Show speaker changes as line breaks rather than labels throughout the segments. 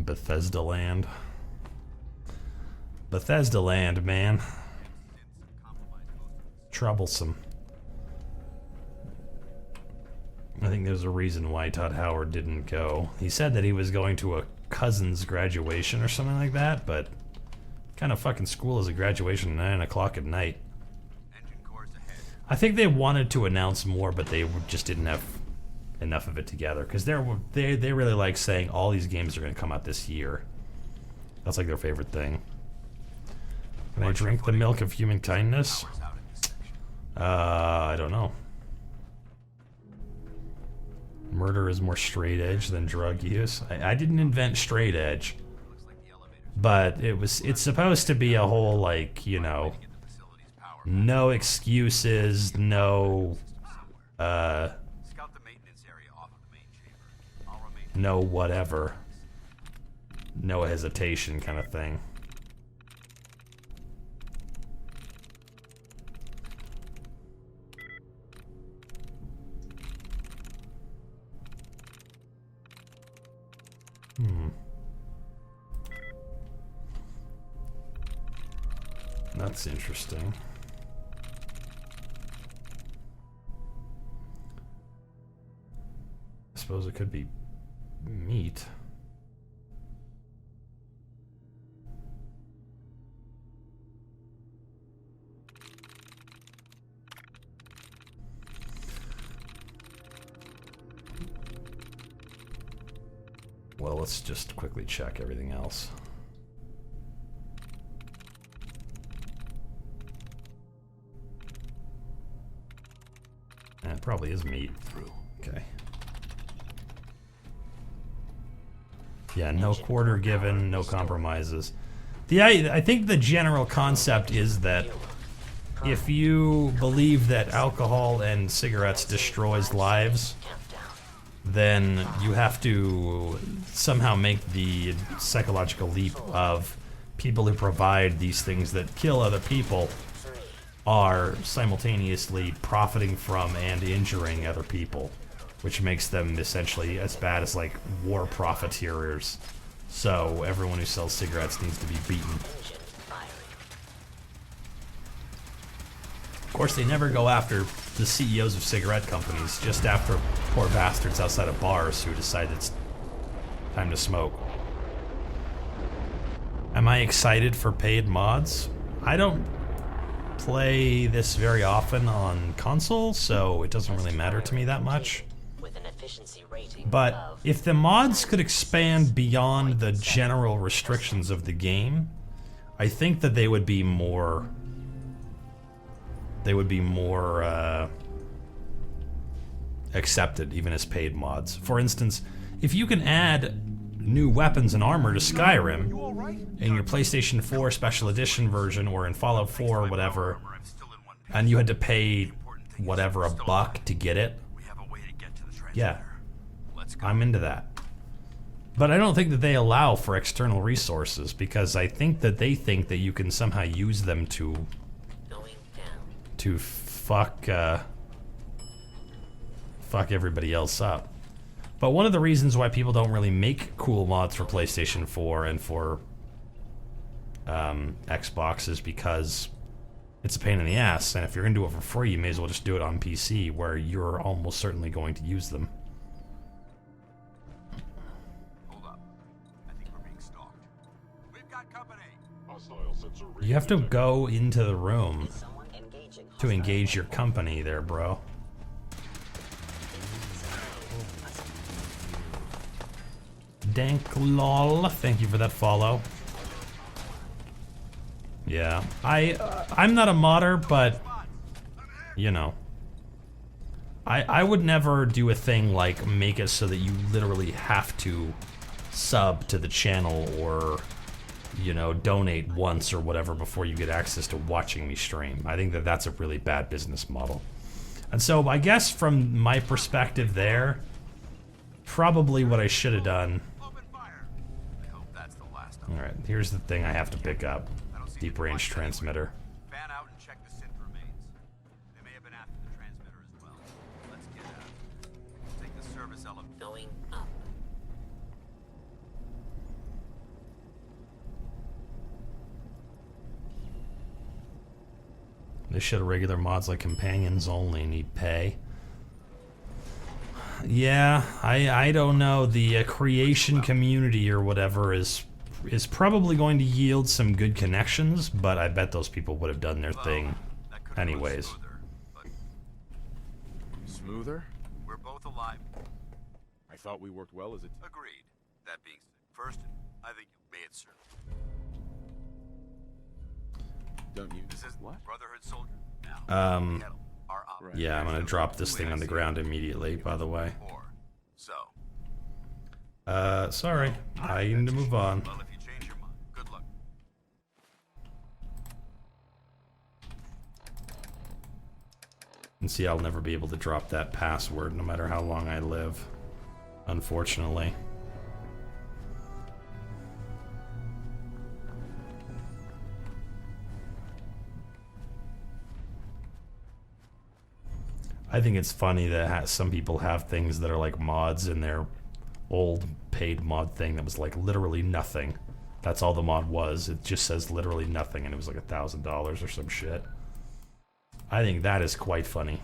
Bethesda land. Bethesda land, man. Troublesome. I think there's a reason why Todd Howard didn't go. He said that he was going to a cousin's graduation or something like that, but what kind of fucking school is a graduation at 9 o'clock at night? I think they wanted to announce more, but they just didn't have enough of it together, because they really like saying all these games are going to come out this year. That's like their favorite thing. Can I drink the milk of human kindness? I don't know. Murder is more straight edge than drug use. I didn't invent straight edge, but it's supposed to be a whole, like, you know, no excuses, no no whatever, no hesitation kind of thing. That's interesting. I suppose it could be meat. Well, let's just quickly check everything else. It probably is meat. Okay. Yeah, no quarter given, no compromises. I think the general concept is that if you believe that alcohol and cigarettes destroys lives, then you have to somehow make the psychological leap of people who provide these things that kill other people are simultaneously profiting from and injuring other people, which makes them essentially as bad as, like, war profiteers. So everyone who sells cigarettes needs to be beaten. Of course, they never go after the CEOs of cigarette companies, just after poor bastards outside of bars who decide it's time to smoke. Am I excited for paid mods? I don't play this very often on console, so it doesn't really matter to me that much. But if the mods could expand beyond the general restrictions of the game, I think that they would be more accepted, even as paid mods. For instance, if you can add new weapons and armor to Skyrim in your PlayStation 4 Special Edition version or in Fallout 4 or whatever, and you had to pay whatever, $1 to get it, yeah, I'm into that. But I don't think that they allow for external resources, because I think that they think that you can somehow use them to fuck everybody else up. But one of the reasons why people don't really make cool mods for PlayStation 4 and for Xbox is because it's a pain in the ass, and if you're gonna do it for free, you may as well just do it on PC, where you're almost certainly going to use them.
Hold up. I think we're being stalked. We've got company.
You have to go into the room to engage your company there, bro. Dank lol, thank you for that follow. Yeah, I'm not a modder, but you know, I would never do a thing like make it so that you literally have to sub to the channel or, you know, donate once or whatever before you get access to watching me stream. I think that that's a really bad business model. And so I guess from my perspective there, probably what I should have done. Alright, here's the thing I have to pick up. Deep range transmitter.
Fan out and check the synth remains. They may have been after the transmitter as well. Let's get out. Take the service elevator.
Going up.
They should have regular mods like companions only need pay. Yeah, I don't know. The creation community or whatever is probably going to yield some good connections, but I bet those people would have done their thing anyways.
Smoother?
We're both alive.
I thought we worked well as a team.
Agreed. That being said, first, I think you made it certain.
Don't you?
This is
What?
Brotherhood soldier. Now,
Right.
Yeah, I'm gonna drop this thing on the ground immediately, by the way.
So,
Sorry. I need to move on.
well, if you change your mind, good luck.
And see, I'll never be able to drop that password no matter how long I live. Unfortunately. I think it's funny that some people have things that are like mods in their old paid mod thing that was like literally nothing. That's all the mod was. It just says literally nothing, and it was like $1,000 or some shit. I think that is quite funny.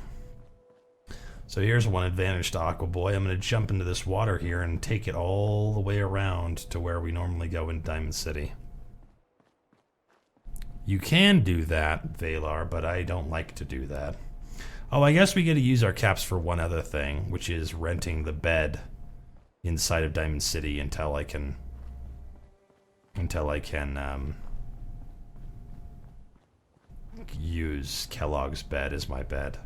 So here's one advantage to Aqua Boy. I'm going to jump into this water here and take it all the way around to where we normally go in Diamond City. You can do that, Valar, but I don't like to do that. Oh, I guess we get to use our caps for one other thing, which is renting the bed inside of Diamond City until I can use Kellogg's bed as my bed.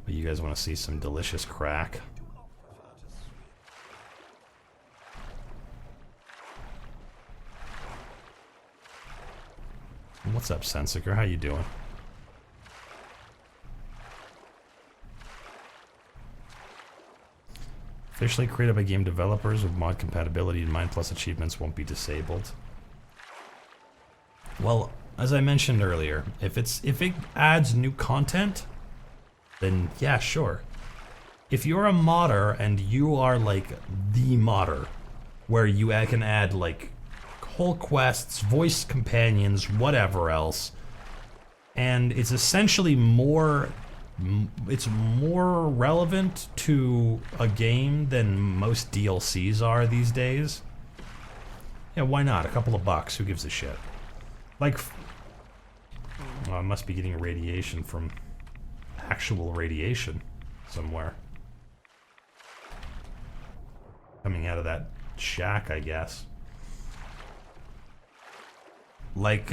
But you guys want to see some delicious crack? What's up, Sensiker? How you doing? Officially created by game developers with mod compatibility in mind, plus achievements won't be disabled. Well, as I mentioned earlier, if it adds new content, then yeah, sure. If you're a modder and you are like the modder, where you can add like whole quests, voice companions, whatever else, and it's essentially more relevant to a game than most DLCs are these days. Yeah, why not? A couple of bucks, who gives a shit? Like, well, I must be getting radiation from actual radiation somewhere. Coming out of that shack, I guess. Like,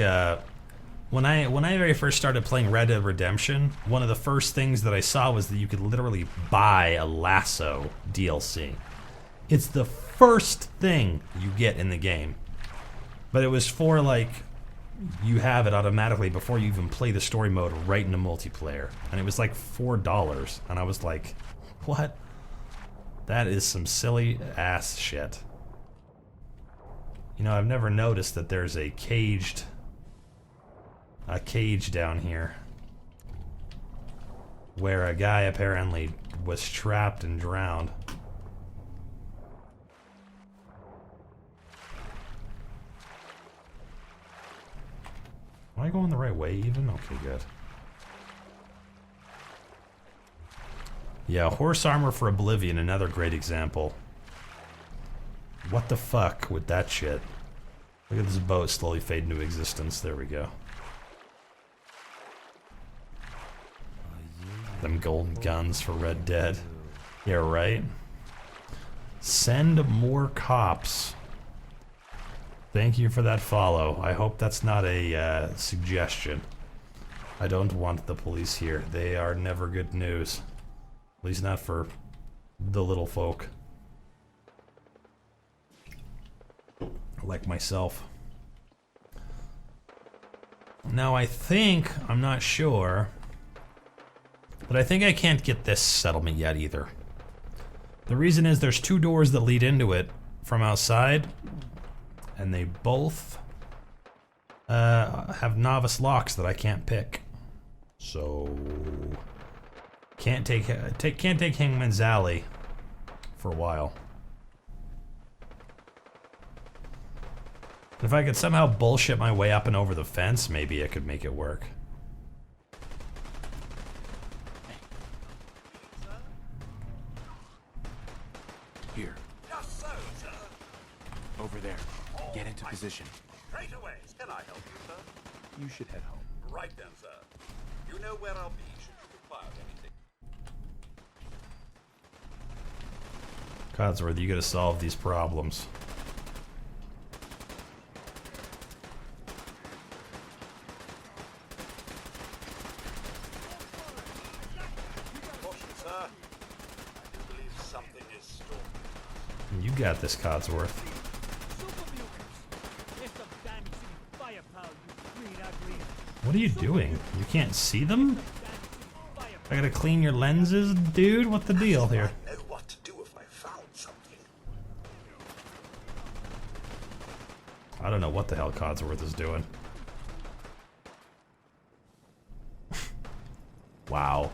when I very first started playing Red Dead Redemption, one of the first things that I saw was that you could literally buy a lasso DLC. It's the first thing you get in the game. But it was for, like, you have it automatically before you even play the story mode right in the multiplayer. And it was like $4. And I was like, what? That is some silly ass shit. You know, I've never noticed that there's a cage down here where a guy apparently was trapped and drowned. Am I going the right way even? Okay, good. Yeah, horse armor for Oblivion, another great example. What the fuck with that shit? Look at this boat slowly fade into existence. There we go. Them golden guns for Red Dead. Yeah, right? Send more cops. Thank you for that follow. I hope that's not a suggestion. I don't want the police here. They are never good news. At least not for the little folk. Like myself. Now I think, I'm not sure, but I think I can't get this settlement yet either. The reason is there's two doors that lead into it from outside, and they both have novice locks that I can't pick. So can't take Hangman's Alley for a while. If I could somehow bullshit my way up and over the fence, maybe I could make it work.
Here.
Just so, sir.
Over there. Get into position.
Straight away. Can I help you, sir?
You should head home.
Right then, sir. You know where I'll be should you require anything.
Codsworth, you gotta solve these problems.
Caution, sir. I do believe something is stolen.
You got this, Codsworth. What are you doing? You can't see them? I gotta clean your lenses, dude? What the deal here?
I know what to do if I found something.
I don't know what the hell Codsworth is doing. Wow.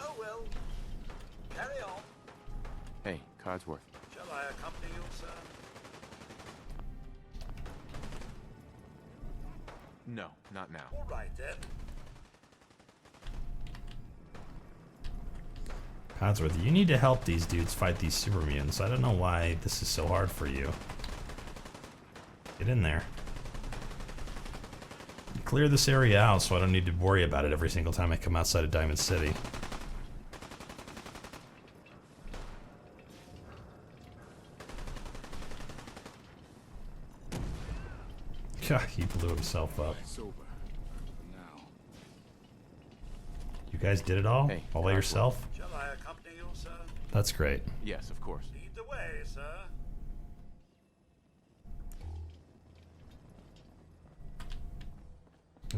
Oh well. Carry on.
Hey, Codsworth.
Shall I accompany you, sir?
No, not now.
All right then.
Codsworth, you need to help these dudes fight these super mutants. I don't know why this is so hard for you. Get in there. Clear this area out so I don't need to worry about it every single time I come outside of Diamond City. God, he blew himself up.
Sober. Now.
You guys did it all?
Hey,
All by
Codsworth.
yourself?
Shall I accompany you, sir?
That's great.
Yes, of course.
Lead the way, sir.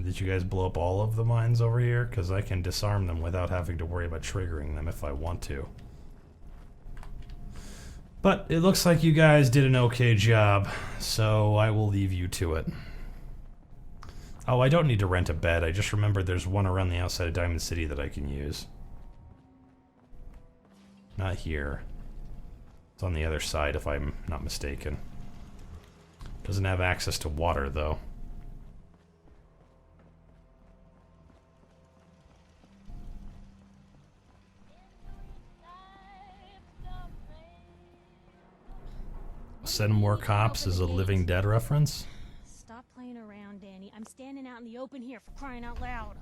Did you guys blow up all of the mines over here? Because I can disarm them without having to worry about triggering them if I want to. But it looks like you guys did an okay job, so I will leave you to it. Oh, I don't need to rent a bed. I just remembered there's one around the outside of Diamond City that I can use. Not here. It's on the other side if I'm not mistaken. Doesn't have access to water though. Send More Cops is a Living Dead reference?
Stop playing around, Danny. I'm standing out in the open here for crying out loud.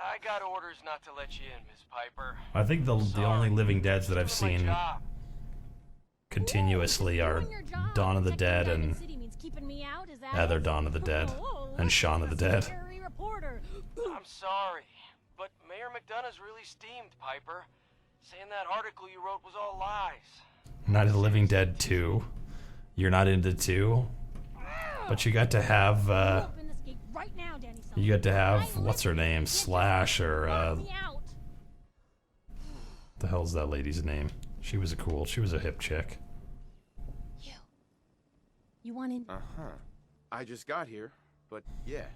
I got orders not to let you in, Miss Piper.
I think the only Living Deads that I've
Doing my
seen
job.
continuously are Dawn of the Dead and Other Dawn of the Dead and Shaun of the Dead.
I'm sorry, but Mayor McDonough's really steamed, Piper. Saying that article you wrote was all lies.
Night of the Living Dead 2. You're not into 2? But you got to have, you got to have, what's her name? Slash or, the hell's that lady's name? She was a hip chick.
You want in?
Uh-huh. I just got here, but yeah.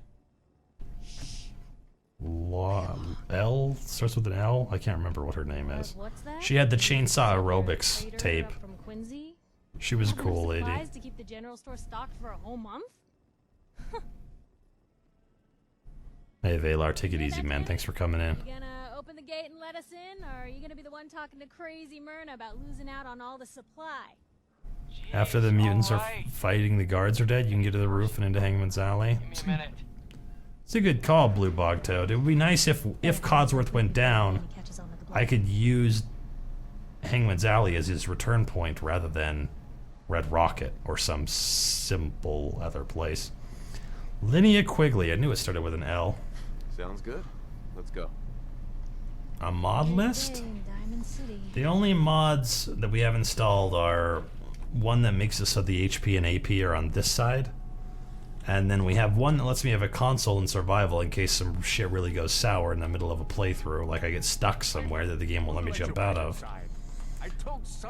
L? Starts with an L? I can't remember what her name is.
What's that?
She had the chainsaw aerobics
Trader
tape.
up from Quincy?
She was a
Have enough
cool lady.
supplies to keep the general store stocked for a whole month?
Hey Valar, take it easy, man. Thanks for coming in.
You gonna open the gate and let us in, or are you gonna be the one talking to crazy Myrna about losing out on all the supply?
After the
Jeez,
mutants are
alright.
fighting the guards are dead, you can get to the roof and into Hangman's Alley.
Give me a minute.
It's a good call, Blue Bog Toad. It would be nice if Codsworth went down,
He catches on with the blood.
I could use Hangman's Alley as his return point rather than Red Rocket or some simple other place. Linnea Quigley. I knew it started with an L.
Sounds good. Let's go.
A mod
Big
list?
day in Diamond City.
The only mods that we have installed are one that makes it so the HP and AP are on this side. And then we have one that lets me have a console in survival in case some shit really goes sour in the middle of a playthrough, like I get stuck somewhere that the game won't let me jump out of.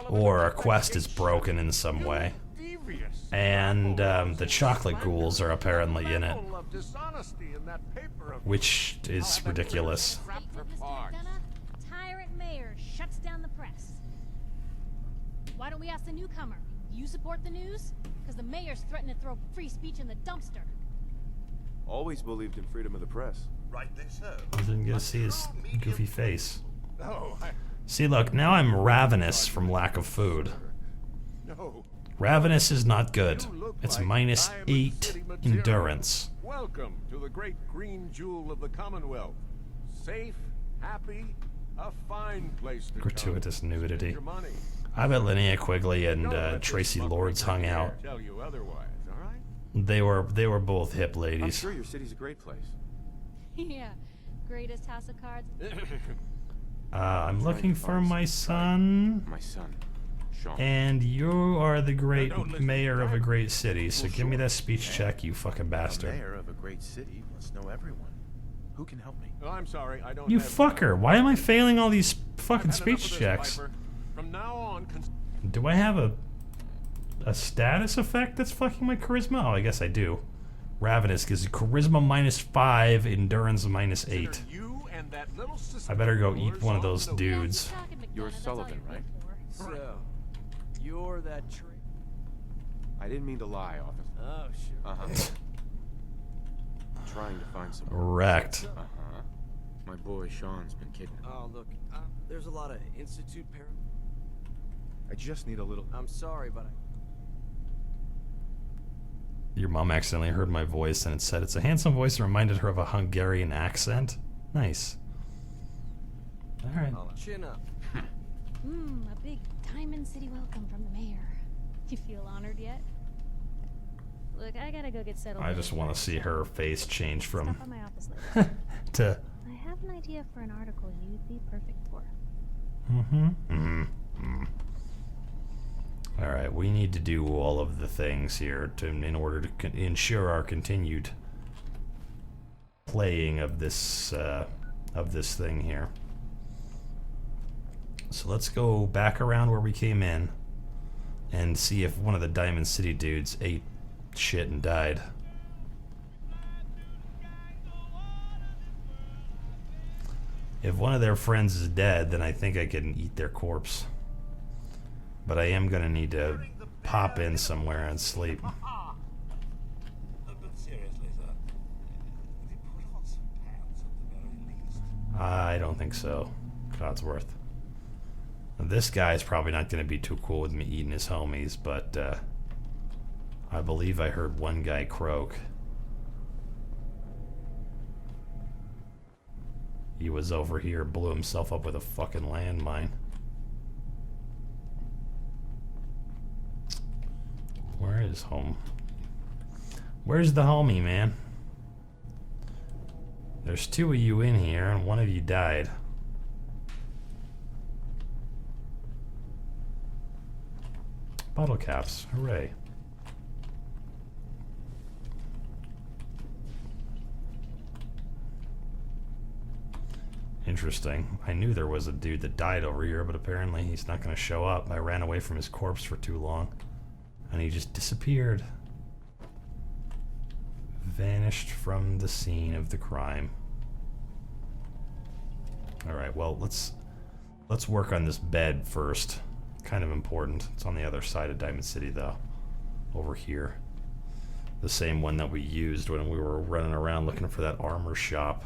Or a quest is broken in some way. And the chocolate ghouls are apparently in it, which is ridiculous.
Mr. McDonough, tyrant mayor shuts down the press. Why don't we ask the newcomer? You support the news? Because the mayor's threatening to throw free speech in the dumpster.
Always believed in freedom of the press.
Rightly so.
I didn't get to see his goofy face.
No,
See, look, now I'm ravenous from lack of food.
no.
Ravenous is not good.
You look
It's
like
minus
Diamond
8
City material.
endurance.
Welcome to the great green jewel of the Commonwealth. Safe, happy, a fine place to
Gratuitous
come.
nudity.
Spend your money.
I bet Linnea Quigley and
Don't let this
Tracy
fucker
Lords hung
right
out.
there tell you otherwise, all right?
They were both hip
I'm
ladies.
sure your city's a great place.
Yeah. Greatest house of cards.
I'm looking for my son,
My son, Sean.
and you are the great
Don't listen
mayor
to
of a
that.
great city. So
Well,
give me
sure.
that speech check, you fucking
The
bastard.
mayor of a great city must know everyone. Who can help me?
Oh, I'm sorry, I don't
You
have
fucker! Why am I failing all these
I've
fucking
had enough
speech
of this,
checks?
Piper. From now on,
Do I have a status effect that's fucking my charisma? Oh, I guess I do. Ravenous gives you charisma minus 5, endurance minus 8.
consider you and that little sister
I better go
of
eat
yours
one of
on
those
the-
dudes.
Yeah, keep talking,
You're
McDonough, that's all
Sullivan,
you're
right?
good for.
So, you're that tree.
I didn't mean to lie, officer.
Oh, sure.
Uh-huh. Trying to find some.
Wrecked.
Uh-huh. My boy Sean's been kidnapped.
Oh, look, there's a lot of institute parents.
I just need a little.
I'm sorry, but
Your mom accidentally heard my voice and it said it's a handsome voice and reminded her of a Hungarian accent. Nice. Alright.
I'll chin up.
A big Diamond City welcome from the mayor. You feel honored yet? Look, I gotta go get settled.
I just
in
want to
first,
see
so
her face change
stop
from
by my office later.
to
I have an idea for an article you'd be perfect for.
Alright, we need to do all of the things here in order to ensure our continued playing of this thing here. So let's go back around where we came in and see if one of the Diamond City dudes ate shit and died. If one of their friends is dead, then I think I can eat their corpse. But I am gonna need to pop in somewhere and sleep.
But seriously, sir, have you put on some pants at the very least?
I don't think so, Codsworth. This guy's probably not gonna be too cool with me eating his homies, but I believe I heard one guy croak. He was over here, blew himself up with a fucking landmine. Where is home? Where's the homie, man? There's two of you in here, and one of you died. Bottle caps, hooray. Interesting. I knew there was a dude that died over here, but apparently he's not going to show up. I ran away from his corpse for too long, and he just disappeared. Vanished from the scene of the crime. Alright, well, let's work on this bed first. Kind of important. It's on the other side of Diamond City, though. Over here. The same one that we used when we were running around looking for that armor shop.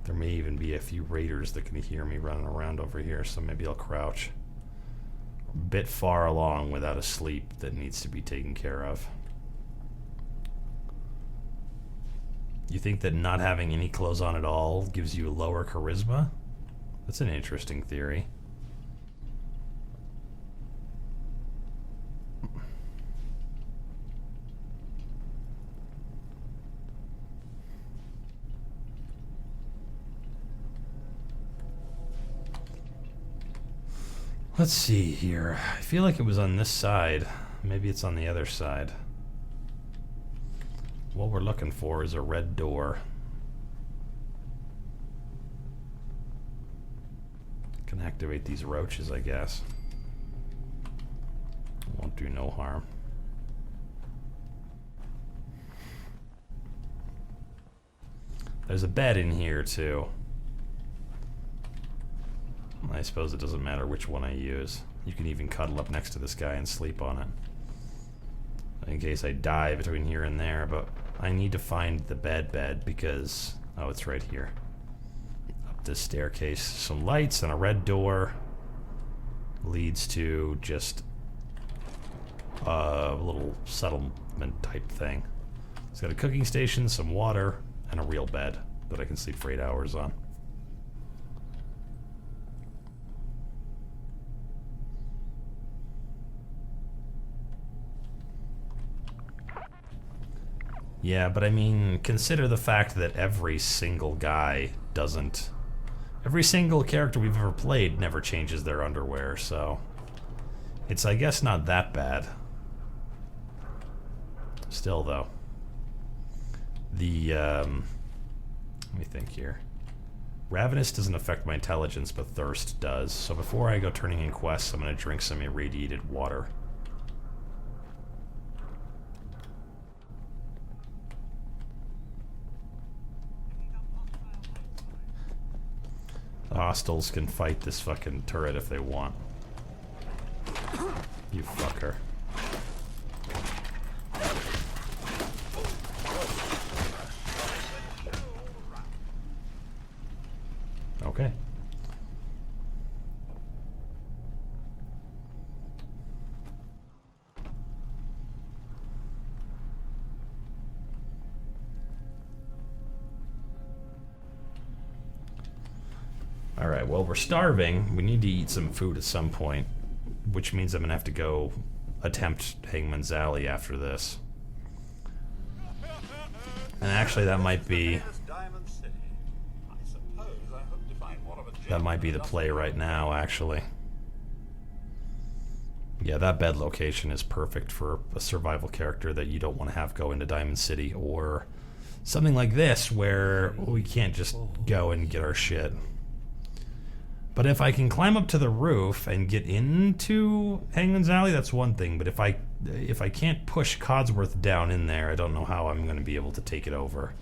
There may even be a few raiders that can hear me running around over here, so maybe I'll crouch. A bit far along without a sleep that needs to be taken care of. You think that not having any clothes on at all gives you lower charisma? That's an interesting theory. Let's see here. I feel like it was on this side. Maybe it's on the other side. What we're looking for is a red door. Can activate these roaches, I guess. Won't do no harm. There's a bed in here, too. I suppose it doesn't matter which one I use. You can even cuddle up next to this guy and sleep on it. In case I die between here and there, but I need to find the bed because... Oh, it's right here. Up this staircase. Some lights and a red door leads to just a little settlement type thing. It's got a cooking station, some water, and a real bed that I can sleep for 8 hours on. Yeah, but I mean, consider the fact that every single guy doesn't... Every single character we've ever played never changes their underwear, so... It's, I guess, not that bad. Still, though. The, let me think here. Ravenous doesn't affect my intelligence, but thirst does. So before I go turning in quests, I'm gonna drink some irradiated water. The hostiles can fight this fucking turret if they want. You fucker. Okay. Alright, well, we're starving. We need to eat some food at some point, which means I'm gonna have to go attempt Hangman's Alley after this. And actually, that might be... That might be the play right now, actually. Yeah, that bed location is perfect for a survival character that you don't want to have go into Diamond City, or something like this where we can't just go and get our shit. But if I can climb up to the roof and get into Hangman's Alley, that's one thing. But if I can't push Codsworth down in there, I don't know how I'm going to be able to take it over.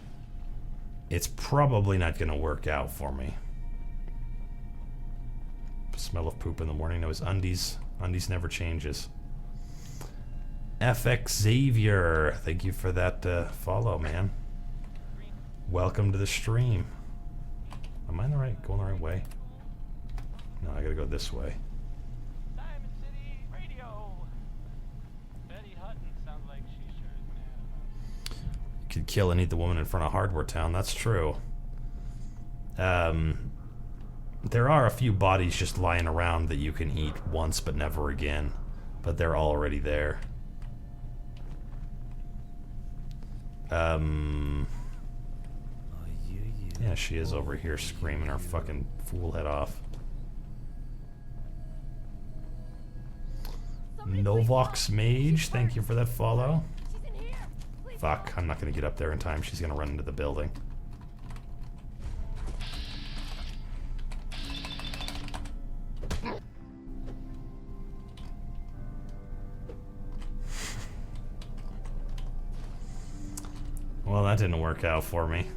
It's probably not going to work out for me. Smell of poop in the morning. No, his undies never changes. FX Xavier, thank you for that follow, man. Welcome to the stream. Am I going the right way? No, I gotta go this way.
Diamond City Radio. Betty Hutton sounds like she sure is mad.
You could kill and eat the woman in front of Hardware Town. That's true. There are a few bodies just lying around that you can eat once but never again, but they're already there. Yeah, she is over here screaming her fucking fool head off. Novox Mage, thank you for that follow. Fuck, I'm not gonna get up there in time. She's gonna run into the building. Well, that didn't work out for me.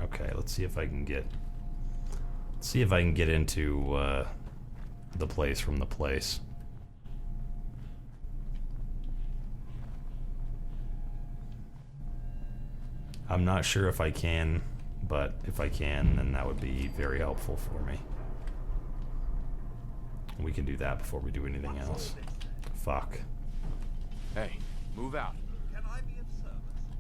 Okay, let's see if I can get into the place from the place. I'm not sure if I can, but if I can, then that would be very helpful for me. We can do that before we do anything else. Fuck.
Hey, move out.
Can I be of service?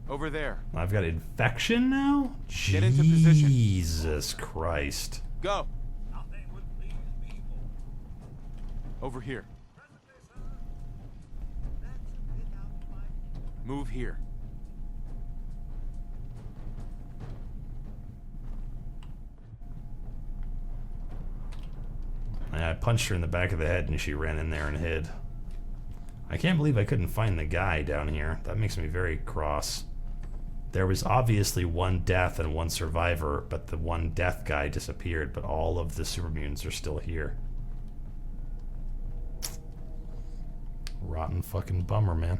Over there.
I've got infection now?
Get into position.
Jesus Christ.
Go.
Nothing would please me more.
Over here.
Presently, sir. That's a bit out of my...
Move here.
I punched her in the back of the head and she ran in there and hid. I can't believe I couldn't find the guy down here. That makes me very cross. There was obviously one death and one survivor, but the one death guy disappeared, but all of the super mutants are still here. Rotten fucking bummer, man.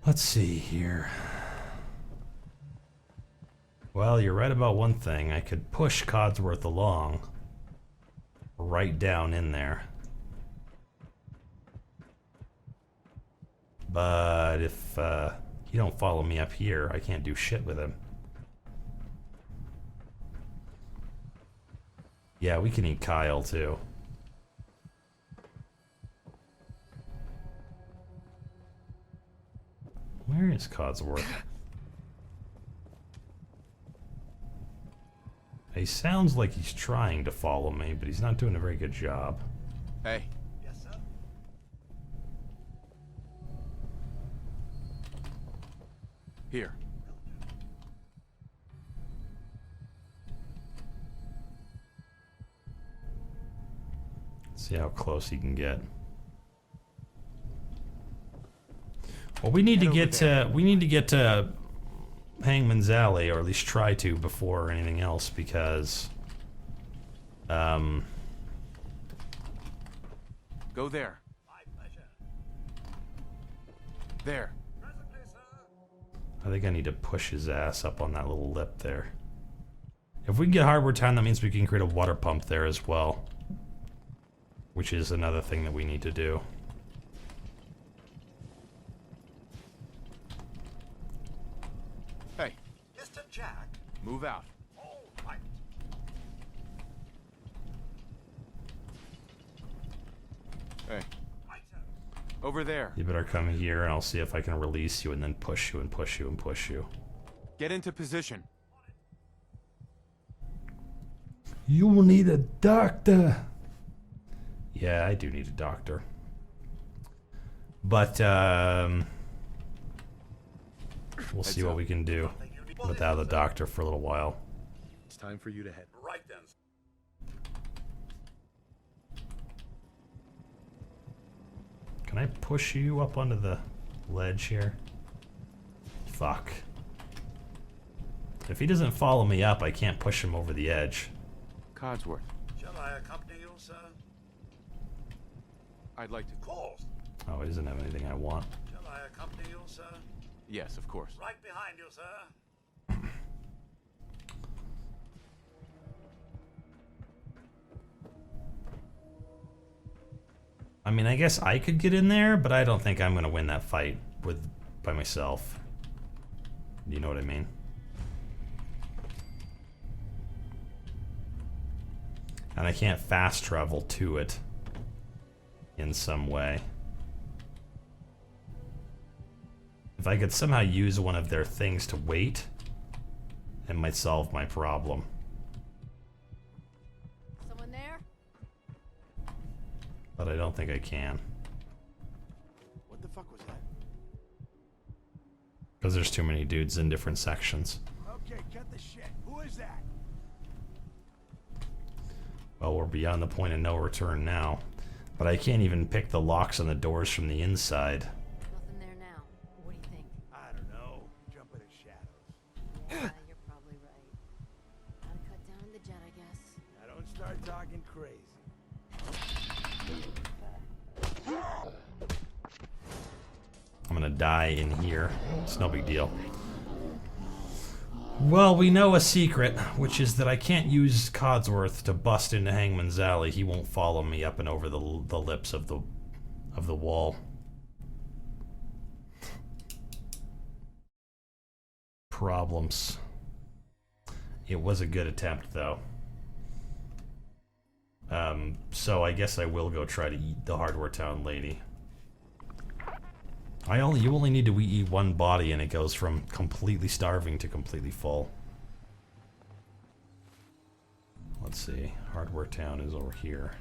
Let's see here. Well, you're right about one thing. I could push Codsworth along. Right down in there. But if you don't follow me up here, I can't do shit with him. Yeah, we can eat Kyle too. Where is Codsworth? He sounds like he's trying to follow me, but he's not doing a very good job.
Hey.
Yes, sir.
Here.
See how close he can get. Well, we need to get to Hangman's Alley, or at least try to before anything else, because
Go there.
My pleasure.
There.
Presently, sir.
I think I need to push his ass up on that little lip there. If we can get Hardware Town, that means we can create a water pump there as well, which is another thing that we need to do.
Hey,
Mr. Jack.
move out.
All right.
Hey,
Right, sir.
over there.
You better come here and I'll see if I can release you and then push you and push you and push you.
Get into position.
You will need a doctor. Yeah, I do need a doctor. But we'll see what we can do without a doctor for a little while.
It's time for you to head.
Right then.
Can I push you up onto the ledge here? Fuck. If he doesn't follow me up, I can't push him over the edge.
Codsworth,
Shall I accompany you, sir?
I'd like to.
Of course.
Oh, he doesn't have anything I want.
Shall I accompany you, sir?
Yes, of course.
Right behind you, sir.
I mean, I guess I could get in there, but I don't think I'm gonna win that fight by myself. You know what I mean? And I can't fast travel to it in some way. If I could somehow use one of their things to wait, it might solve my problem.
Someone there?
But I don't think I can.
What the fuck was that?
Because there's too many dudes in different sections.
Okay, cut the shit. Who is that?
Well, we're beyond the point of no return now. But I can't even pick the locks on the doors from the inside.
Nothing there now. What do you think?
I don't know. Jump in the shadows.
Yeah, you're probably right. Gotta cut down the jet, I guess.
Now don't start talking crazy.
I'm gonna die in here. It's no big deal. Well, we know a secret, which is that I can't use Codsworth to bust into Hangman's Alley. He won't follow me up and over the lips of the wall. Problems. It was a good attempt, though. So I guess I will go try to eat the Hardware Town lady. You only need to eat one body and it goes from completely starving to completely full. Let's see. Hardware Town is over here.